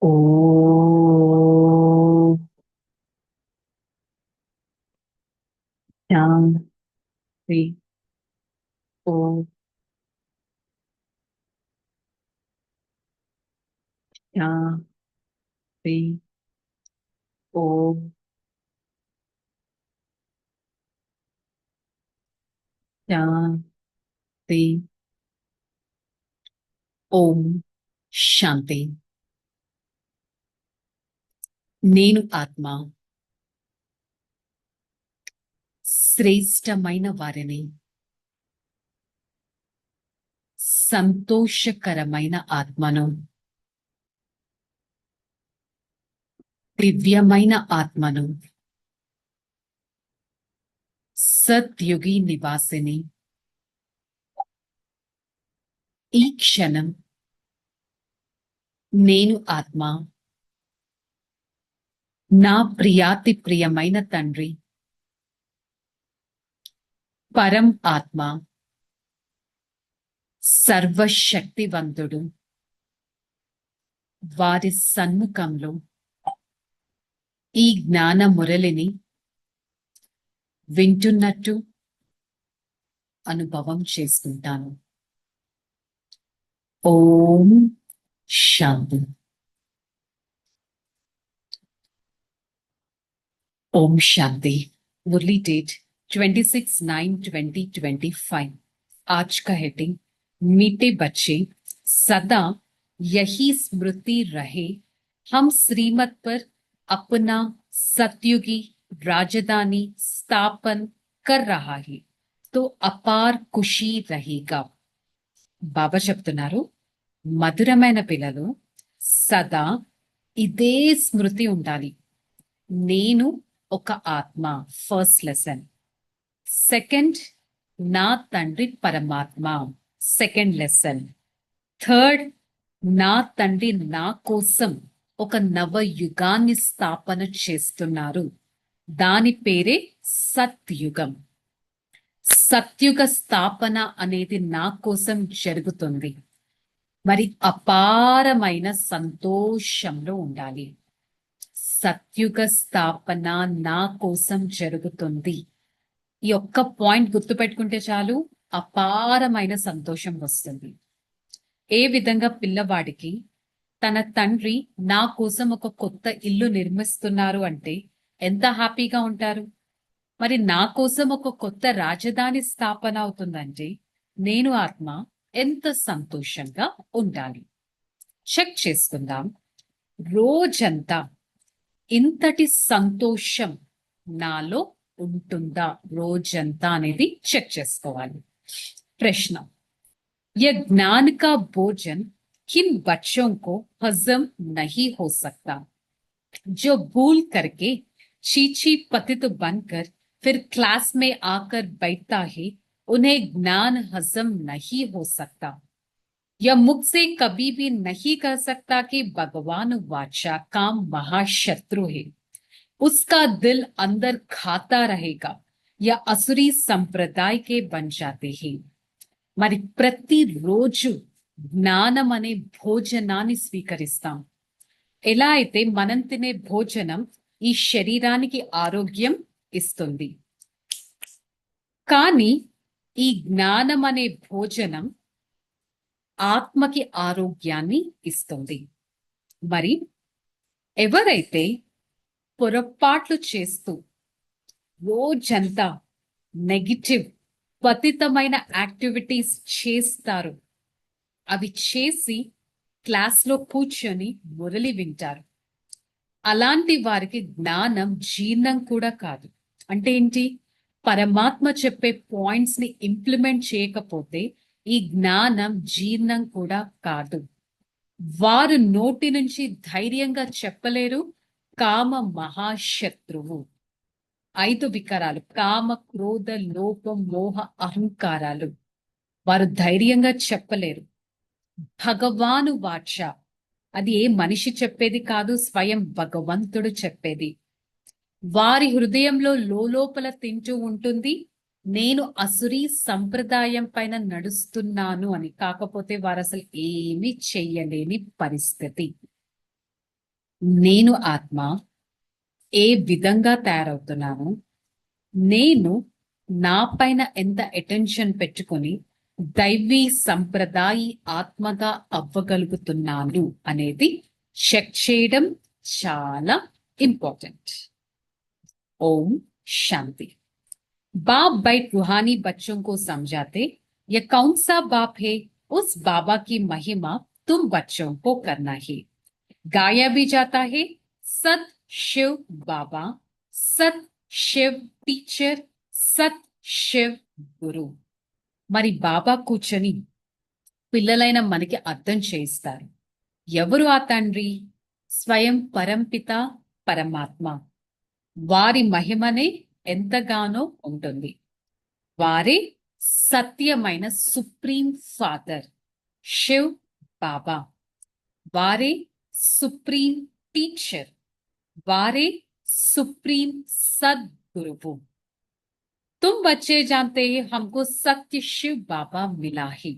ఓం శాంతి. ఓం శాంతి. ఓం శాంతి. ఓం శాంతి. నేను ఆత్మ శ్రేష్టమైన వారిని, సంతోషకరమైన ఆత్మను, దివ్యమైన ఆత్మను, సత్యుగి నివాసిని. ఈ క్షణం నేను ఆత్మ నా ప్రియాతి ప్రియమైన తండ్రి పరం ఆత్మ సర్వశక్తివంతుడు వారి సన్ముఖంలో ఈ జ్ఞాన మురళిని వింటున్నట్టు అనుభవం చేసుకుంటాను. ఓం శాంతి. ओम शांति। मुरली डेट 26/9/2025। आज का हेडिंग मीठे बच्चे, सदा यही स्मृति रहे हम श्रीमत पर अपना सतयुगी राजधानी स्थापन कर रहा है तो अपार खुशी रहेगा। బాబా చెప్తున్నారు, మధురమైన పిల్లలు సదా ఇదే స్మృతి ఉండాలి. నేను ఒక ఆత్మ, ఫస్ట్ లెసన్. సెకండ్, నా తండ్రి పరమాత్మ, సెకండ్ లెసన్. థర్డ్, నా తండ్రి నా కోసం ఒక నవ యుగాన్ని స్థాపన చేస్తున్నారు. దాని పేరే సత్యుగం. సత్యుగ స్థాపన అనేది నా కోసం జరుగుతుంది. మరి అపారమైన సంతోషంలో ఉండాలి. సత్యుగ స్థాపన నా కోసం జరుగుతుంది. ఈ ఒక్క పాయింట్ గుర్తుపెట్టుకుంటే చాలు, అపారమైన సంతోషం వస్తుంది. ఏ విధంగా పిల్లవాడికి తన తండ్రి నా కోసం ఒక కొత్త ఇల్లు నిర్మిస్తున్నారు అంటే ఎంత హ్యాపీగా ఉంటారు. మరి నా కోసం ఒక కొత్త రాజధాని స్థాపన అవుతుందంటే నేను ఆత్మ ఎంత సంతోషంగా ఉండాలి. చెక్ చేసుకుందాం. రోజంతా ఇంతటి సంతోషం నాలో ఉంటుందా రోజంతా అనేది చెక్ చేసుకోవాలి. ప్రశ్న, ये ज्ञान का भोजन किन बच्चों को हजम नहीं हो सकता, जो भूल करके चीची पतित बनकर फिर क्लास में आकर बैठता है, उन्हें ज्ञान हजम नहीं हो सकता। यह मुख से कभी भी नहीं कह सकता कि भगवान वाचा काम महाशत्रु है, उसका दिल अंदर खाता रहेगा, या असुरी संप्रदाय के बन जाते हैं। మరి ప్రతిరోజు జ్ఞానం అనే భోజనాన్ని స్వీకరిస్తాం. ఎలా అయితే మనం తినే భోజనం ఈ శరీరానికి ఆరోగ్యం ఇస్తుంది, కానీ ఈ జ్ఞానం అనే భోజనం ఆత్మకి ఆరోగ్యాన్ని ఇస్తుంది. మరి ఎవరైతే పొరపాట్లు చేస్తూ రోజంతా నెగిటివ్ పతితమైన యాక్టివిటీస్ చేస్తారు, అవి చేసి క్లాస్లో కూర్చొని మురళి వింటారు, అలాంటి వారికి జ్ఞానం జీర్ణం కూడా కాదు. అంటే ఏంటి? పరమాత్మ చెప్పే పాయింట్స్ ని ఇంప్లిమెంట్ చేయకపోతే ఈ జ్ఞానం జీర్ణం కూడా కాదు. వారు నోటి నుంచి ధైర్యంగా చెప్పలేరు, కామ మహాశత్రువు. 5 వికారాలు, కామ, క్రోధ, లోపం, మోహ, అహంకారాలు. వారు ధైర్యంగా చెప్పలేరు. భగవాను వాచ, అది ఏ మనిషి చెప్పేది కాదు, స్వయం భగవంతుడు చెప్పేది. వారి హృదయంలో లోపల తింటూ ఉంటుంది, నేను అసురీ సంప్రదాయం పైన నడుస్తున్నాను అని. కాకపోతే వారు అసలు ఏమీ చెయ్యలేని పరిస్థితి. నేను ఆత్మ ఏ విధంగా తయారవుతున్నాను, నేను నా పైన ఎంత అటెన్షన్ పెట్టుకొని దైవీ సంప్రదాయ ఆత్మగా అవ్వగలుగుతున్నాను అనేది చెక్ చేయడం చాలా ఇంపార్టెంట్. ఓం శాంతి. बाप बैठ रूहानी बच्चों को समझाते, ये कौन सा बाप है? उस बाबा की महिमा तुम बच्चों को करना है। गाया भी जाता है, सत शिव बाबा, सत शिव टीचर, సత్ శివ్ గురు. మరి బాబా కూర్చొని పిల్లలైన మనకి అర్థం చేయిస్తారు. ఎవరు ఆ తండ్రి? స్వయం పరంపిత పరమాత్మ. వారి మహిమనే ఎంతగానో ఉంటుంది. వారే సత్యమైన సుప్రీం ఫాదర్ శివ్ బాబా. వారే సుప్రీం టీచర్. వారే సుప్రీం సద్గురువు. तुम बच्चे जानते हैं हमको सत्य शिव బాబా మిలా హి.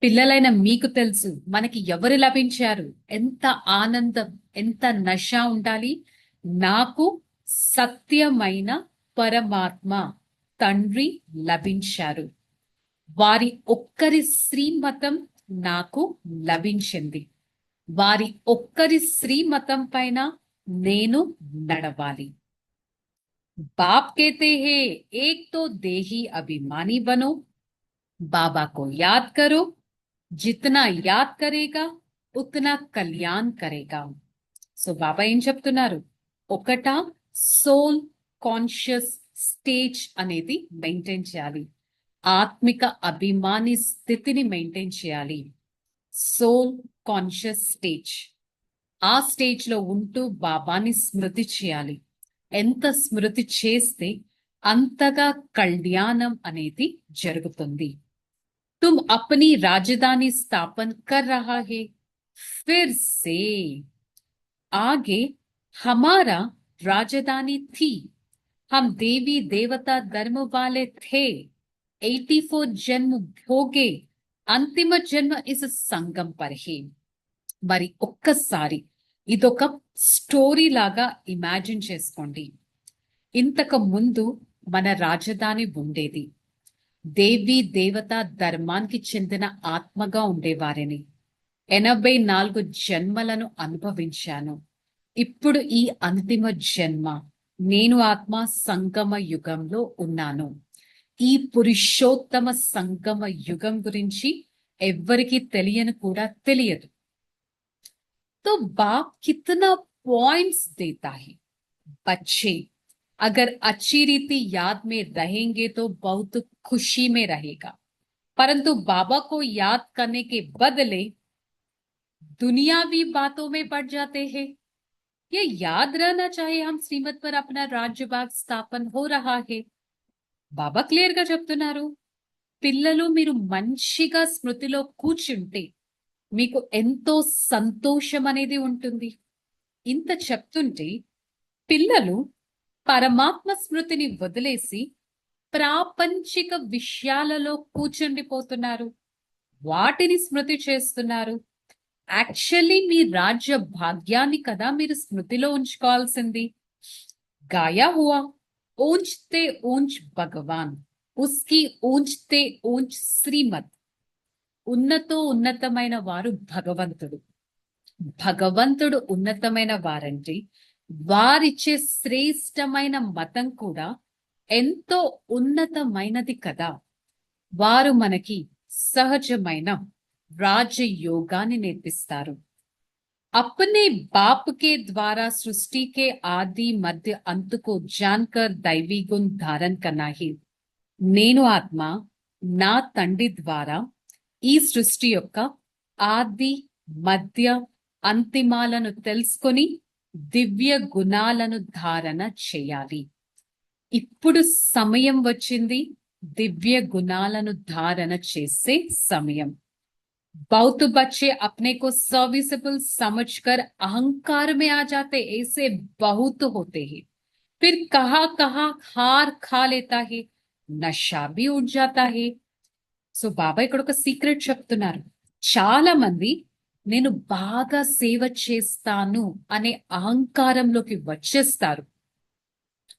పిల్లలైన మీకు తెలుసు మనకి ఎవరు లభించారు. ఎంత ఆనందం, ఎంత నష ఉండాలి. నాకు సత్యమైన పరమాత్మ తండ్రి లభించారు. వారి ఒక్కరి శ్రీమతం నాకు లభించింది. వారి ఒక్కరి శ్రీమతం పైన నేను నడవాలి. बाप कहते हैं एक तो देही अभिमानी बनो, बाबा को याद करो, जितना याद करेगा उतना కళ్యాణ్ కరేగా. సో బాబా ఏం చెప్తున్నారు? ఒకట సోల్ కాన్షియస్ స్టేజ్ అనేది మెయింటైన్ చేయాలి. ఆత్మిక అభిమాని స్థితిని మెయింటైన్ చేయాలి. Soul conscious stage. ఆ స్టేజ్ లో ఉంటూ బాబాని స్మృతి చేయాలి. ఎంత స్మృతి చేస్తే అంతగా కళ్యాణం అనేది జరుగుతుంది. तुम अपनी राजधानी स्थापन कर रहा है, फिर से आगे हमारा राजधानी थी, हम देवी देवता धर्म वाले थे, 84 जन्म हो गए, अंतिम जन्म इस संगम पर है. మరి ఒక్కసారి ఇదొక స్టోరీ లాగా ఇమాజిన్ చేసుకోండి. ఇంతకు ముందు మన రాజధాని ఉండేది. దేవి దేవత ధర్మానికి చెందిన ఆత్మగా ఉండేవారిని. 84 జన్మలను అనుభవించాను. ఇప్పుడు ఈ అంతిమ జన్మ నేను ఆత్మ సంగమ యుగంలో ఉన్నాను. ఈ పురుషోత్తమ సంగమ యుగం గురించి ఎవ్వరికీ తెలియని కూడా తెలియదు. तो बाप कितना पॉइंट्स देता है. बच्चे अगर अच्छी रीति याद में रहेंगे तो बहुत खुशी में रहेगा, परंतु बाबा को याद करने के बदले दुनियावी बातों में पड़ जाते हैं. ये याद रहना चाहिए हम श्रीमत पर अपना राज्य भाग स्थापन हो रहा है. బాబా క్లియర్ గా చెప్తున్నారు, పిల్లలు మీరు మంచిగా స్మృతిలో కూర్చుంటే మీకు ఎంతో సంతోషం అనేది ఉంటుంది. ఇంత చెప్తుంటే పిల్లలు పరమాత్మ స్మృతిని వదిలేసి ప్రాపంచిక విషయాలలో కూర్చుండిపోతున్నారు. వాటిని స్మృతి చేస్తున్నారు. యాక్చువల్లీ మీ రాజ్య భాగ్యాన్ని కదా మీరు స్మృతిలో ఉంచుకోవాల్సింది. గాయా హువా ఊంచ్తే ఊంచ్ భగవాన్, ఉస్కి ఊంచ్తే ఊంచ్ శ్రీమత్. ఉన్నతో ఉన్నతమైన వారు భగవంతుడు. భగవంతుడు ఉన్నతమైన వారంటే వారిచ్చే శ్రేష్టమైన మతం కూడా ఎంతో ఉన్నతమైనది కదా. వారు మనకి సహజమైన రాజయోగాన్ని నేర్పిస్తారు. अपने बाप के द्वारा सृष्टि के आदि मध्य अंत को जानकर दैवी गुण धारण करना ही. నేను ఆత్మ నా తండ్రి ద్వారా ఈ సృష్టి యొక్క ఆది మధ్య అంతిమాలను తెలుసుకొని దివ్య గుణాలను ధారణ చేయాలి. ఇప్పుడు సమయం వచ్చింది దివ్య గుణాలను ధారణ చేసే సమయం. बहुत बच्चे अपने को सर्विसेबल समझकर अहंकार में आ जाते, ऐसे बहुत होते हैं. फिर कहाँ हार खा लेता है, नशा भी उठ जाता है. సో బాబా ఇక్కడ ఒక సీక్రెట్ చెప్తున్నారు. చాలా మంది నేను బాగా సేవ చేస్తాను అనే అహంకారంలోకి వచ్చేస్తారు.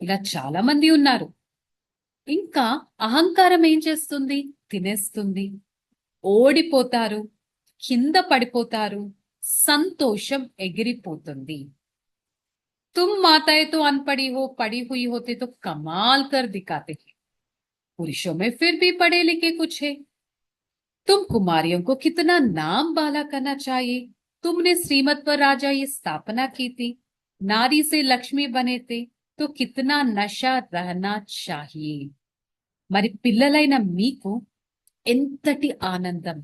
ఇలా చాలా మంది ఉన్నారు. ఇంకా అహంకారం ఏం చేస్తుంది? తినేస్తుంది, ఓడిపోతారు, కింద పడిపోతారు, సంతోషం ఎగిరిపోతుంది. तुम माताएं तो अनपढ़ी हो, पढ़ी हुई होते तो कमाल कर दिखाते हैं। पुरुषों में फिर भी पढ़े लिखे कुछ है। तुम कुमारियों को कितना नाम बाला करना चाहिए। तुमने श्रीमत पर राजा ये स्थापना की थी, नारी से लक्ष्मी बने थे, तो कितना नशा रहना चाहिए। మరి పిల్లలైన మీకు ఎంతటి ఆనందం,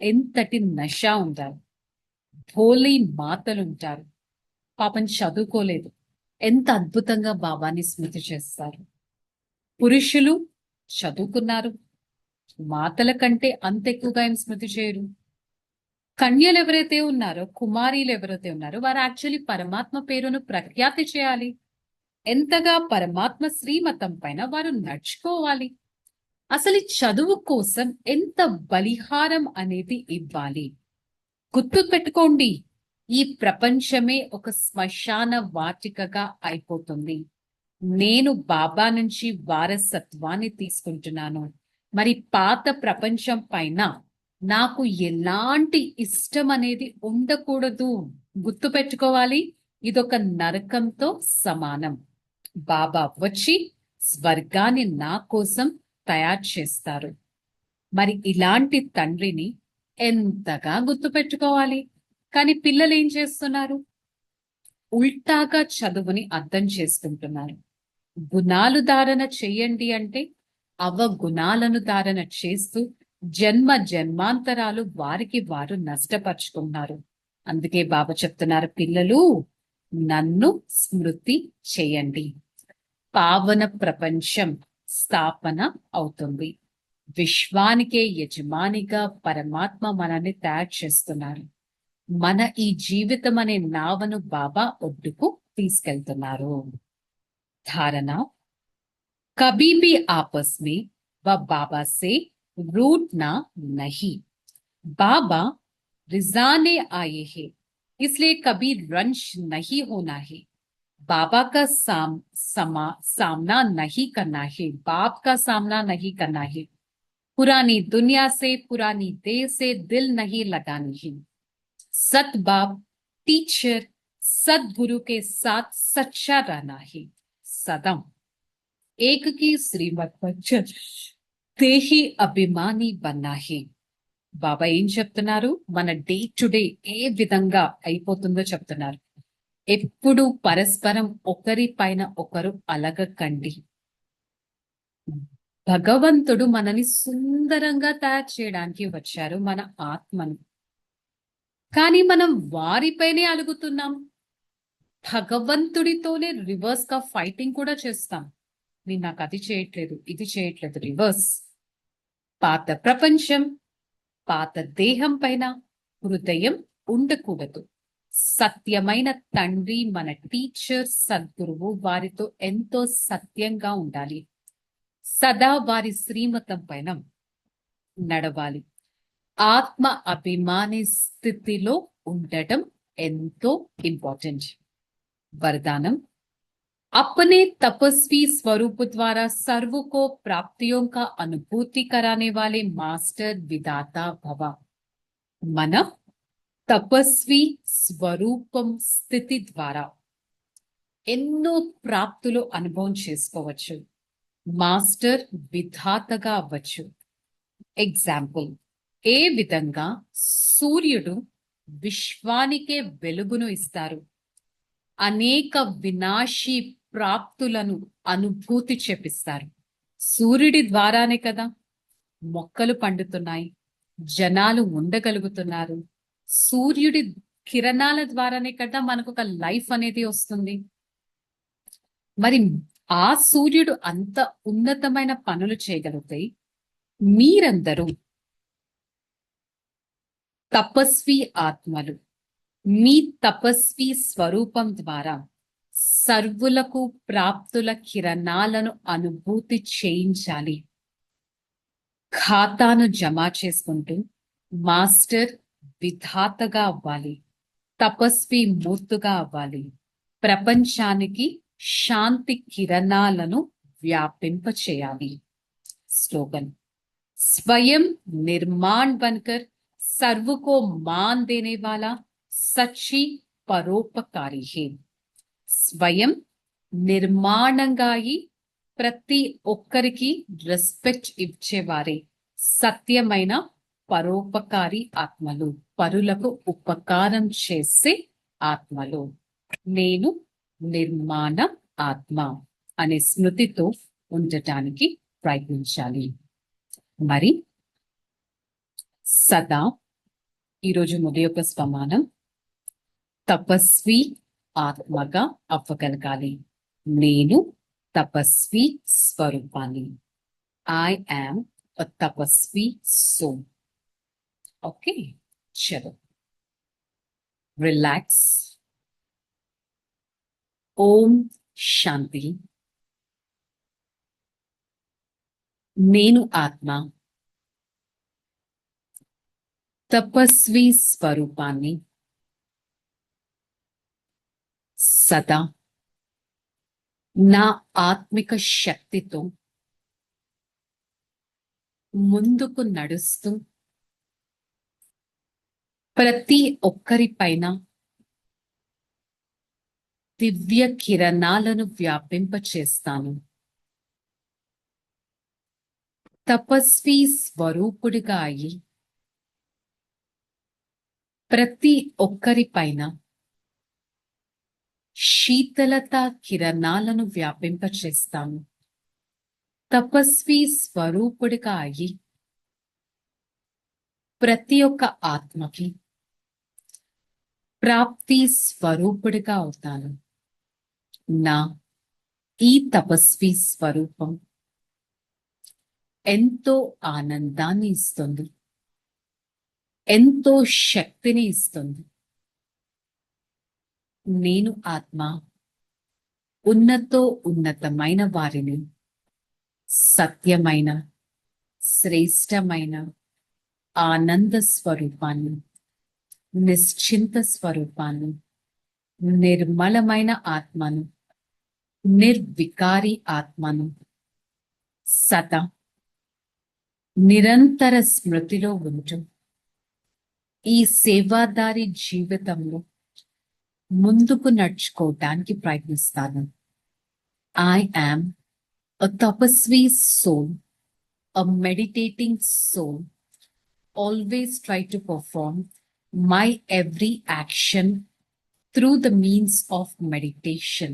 ఎంతటి నష ఉండాలి. భోలీ మాతలుంటారు, పాపం చదువుకోలేదు, ఎంత అద్భుతంగా బాబాని స్మృతి చేస్తారు. పురుషులు చదువుకున్నారు, మాతల కంటే అంత ఎక్కువగా ఏం స్మృతి చేయరు. కన్యలు ఎవరైతే ఉన్నారో, కుమారీలు ఎవరైతే ఉన్నారో, వారు యాక్చువల్లీ పరమాత్మ పేరును ప్రఖ్యాతి చేయాలి. ఎంతగా పరమాత్మ శ్రీమతం పైన వారు నడుచుకోవాలి. అసలు ఈ చదువు కోసం ఎంత బలిహారం అనేది ఇవ్వాలి. గుర్తు పెట్టుకోండి, ఈ ప్రపంచమే ఒక శ్మశాన వాటికగా అయిపోతుంది. నేను బాబా నుంచి వారసత్వాన్ని తీసుకుంటున్నాను. మరి పాత ప్రపంచం పైన నాకు ఎలాంటి ఇష్టం అనేది ఉండకూడదు. గుర్తు పెట్టుకోవాలి, ఇదొక నరకంతో సమానం. బాబా వచ్చి స్వర్గాన్ని నా కోసం తయారు చేస్తారు. మరి ఇలాంటి తండ్రిని ఎంతగా గుర్తు పెట్టుకోవాలి. కానీ పిల్లలు ఏం చేస్తున్నారు? ఉల్టాగా చదువుని అర్థం చేసుకుంటున్నారు. గుణాలు ధారణ చెయ్యండి అంటే అవగుణాలను ధారణ చేస్తూ జన్మ జన్మాంతరాలు వారికి వారు నష్టపరుచుకున్నారు. అందుకే బాబా చెప్తున్నారు, పిల్లలు నన్ను స్మృతి చేయండి, పావన ప్రపంచం స్థాపన అవుతుంది. విశ్వానికే యజమానిగా పరమాత్మ మనల్ని తయారు చేస్తున్నారు. మన ఈ జీవితం అనే నావను బాబా ఒడ్డుకు తీసుకెళ్తున్నారు. ధారణ, కభీ భీ ఆపస్ మే వ బాబా సే रूठना नहीं। बाबा रिजाने आए हैं, इसलिए कभी रंश नहीं होना है। बाबा का सामना नहीं करना है, बाप का सामना नहीं करना है। पुरानी दुनिया से, पुरानी देह से दिल नहीं लगानी है। सत बाप टीचर सदगुरु के साथ सच्चा रहना है। सदम एक की श्रीमत पर चल దేహి అభిమాని బన్నాహి. బాబా ఏం చెప్తున్నారు? మన డే టు డే ఏ విధంగా అయిపోతుందో చెప్తున్నారు. ఎప్పుడు పరస్పరం ఒకరి పైన ఒకరు అలగకండి. భగవంతుడు మనని సుందరంగా తయారు చేయడానికి వచ్చారు, మన ఆత్మను. కానీ మనం వారిపైనే అలుగుతున్నాం. భగవంతుడితోనే రివర్స్ గా ఫైటింగ్ కూడా చేస్తాం. నేను నాకు అది చేయట్లేదు, ఇది చేయట్లేదు, రివర్స్. పాత ప్రపంచం, పాత దేహం పైన హృదయం ఉండకూడదు. సత్యమైన తండ్రి మన టీచర్ సద్గురువు, వారితో ఎంతో సత్యంగా ఉండాలి. సదా వారి శ్రీమతం పైన నడవాలి. ఆత్మ అభిమాని స్థితిలో ఉండటం ఎంతో ఇంపార్టెంట్. వరదానం, अपने तपस्वी स्वरूप द्वारा सर्व को प्राप्तियों का अनुभूति कराने वाले मास्टर विदाता भव। मन तपस्वी స్వరూపం స్థితి ద్వారా ఎన్నో ప్రాప్తులు అనుభవం చేసుకోవచ్చు. మాస్టర్ విధాతగా అవ్వచ్చు. ఎగ్జాంపుల్, ఏ విధంగా సూర్యుడు విశ్వానికే వెలుగును ఇస్తారు, అనేక వినాశీ ప్రాప్తులను అనుభూతి చేపిస్తారు. సూర్యుడి ద్వారానే కదా మొక్కలు పండుతున్నాయి, జనాలు ఉండగలుగుతున్నారు. సూర్యుడి కిరణాల ద్వారానే కదా మనకు ఒక లైఫ్ అనేది వస్తుంది. మరి ఆ సూర్యుడు అంత ఉన్నతమైన పనులు చేయగలిగితే మీరందరూ తపస్వి ఆత్మలు. మీ తపస్వి స్వరూపం ద్వారా సర్వులకు ప్రాప్తుల కిరణాలను అనుభూతి చేయించాలి. ఖాతాను జమ చేసుకుంటూ మాస్టర్ విధాతగా అవ్వాలి, తపస్వి మూర్తుగా అవ్వాలి, ప్రపంచానికి శాంతి కిరణాలను వ్యాపింపచేయాలి. స్లోగన్: स्वयं निर्माण बनकर सर्व को मान देने वाला सच्ची परोपकारी है. స్వయం నిర్మాణంగా అయి ప్రతి ఒక్కరికి రెస్పెక్ట్ ఇచ్చేవారే సత్యమైన పరోపకారి ఆత్మలు, పరులకు ఉపకారం చేసే ఆత్మలు. నేను నిర్మాణ ఆత్మ అనే స్మృతితో ఉండటానికి ప్రయత్నించాలి. మరి సదా ఈరోజు మొదటి యొక్క స్వమానం తపస్వి ఆత్మగా అవ్వగలగాలి. నేను తపస్వి స్వరూపాన్ని. ఐ యామ్ అ తపస్వి సోల్. ఓకే, చలో రిలాక్స్. ఓం శాంతి. నేను ఆత్మ తపస్వి స్వరూపాన్ని సదా నా ఆత్మిక శక్తితో ముందుకు నడుస్తూ ప్రతి ఒక్కరిపైన దివ్య కిరణాలను వ్యాపింపచేస్తాను. తపస్వి స్వరూపుడిగా అయి ప్రతి ఒక్కరిపైన శీతలత కిరణాలను వ్యాపింపచేస్తాను. తపస్వి స్వరూపుడిగా అయి ప్రతి ఒక్క ఆత్మకి ప్రాప్తి స్వరూపుడిగా అవుతాను. నా ఈ తపస్వి స్వరూపం ఎంతో ఆనందాన్ని ఇస్తుంది, ఎంతో శక్తిని ఇస్తుంది. నేను ఆత్మ ఉన్నతమైన వారిని, సత్యమైన శ్రేష్టమైన ఆనంద స్వరూపాన్ని, నిశ్చింత స్వరూపాన్ని, నిర్మలమైన ఆత్మను, నిర్వికారి ఆత్మను సదా నిరంతర స్మృతిలో ఉంటూ ఈ సేవాదారి జీవితంలో ముందుకు నడుచుకోవడానికి ప్రయత్నిస్తాను. ఐ యామ్ అ తపస్వి soul, a meditating soul. Always try to perform my every action through the means of meditation.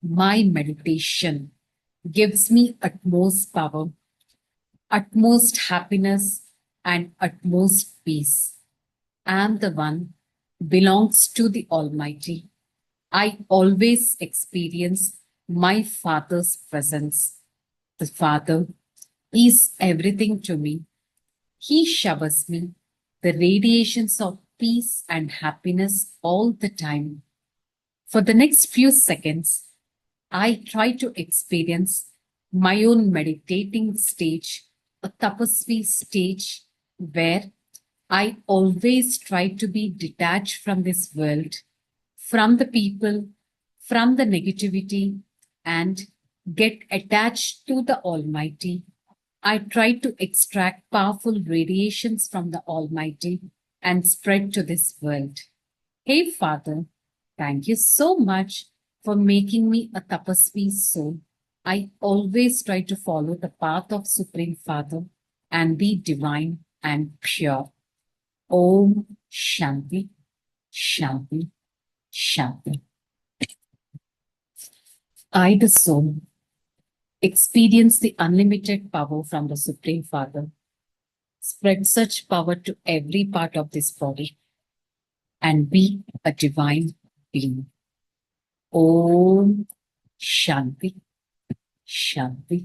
My meditation gives me utmost power, utmost happiness, and utmost peace. I am the one belongs to the Almighty. I always experience my Father's presence. The Father is everything to me. He showers me the radiations of peace and happiness all the time. For the next few seconds, I try to experience my own meditating stage, a tapasvi stage, where I always try to be detached from this world, from the people, from the negativity, and get attached to the Almighty. I try to extract powerful radiations from the Almighty and spread to this world. Hey Father, thank you so much for making me a tapasvi soul. I always try to follow the path of Supreme Father and be divine and pure. Om Shanti, Shanti, Shanti. I, the soul, experience the unlimited power from the Supreme Father. Spread such power to every part of this body and be a divine being. Om Shanti, Shanti,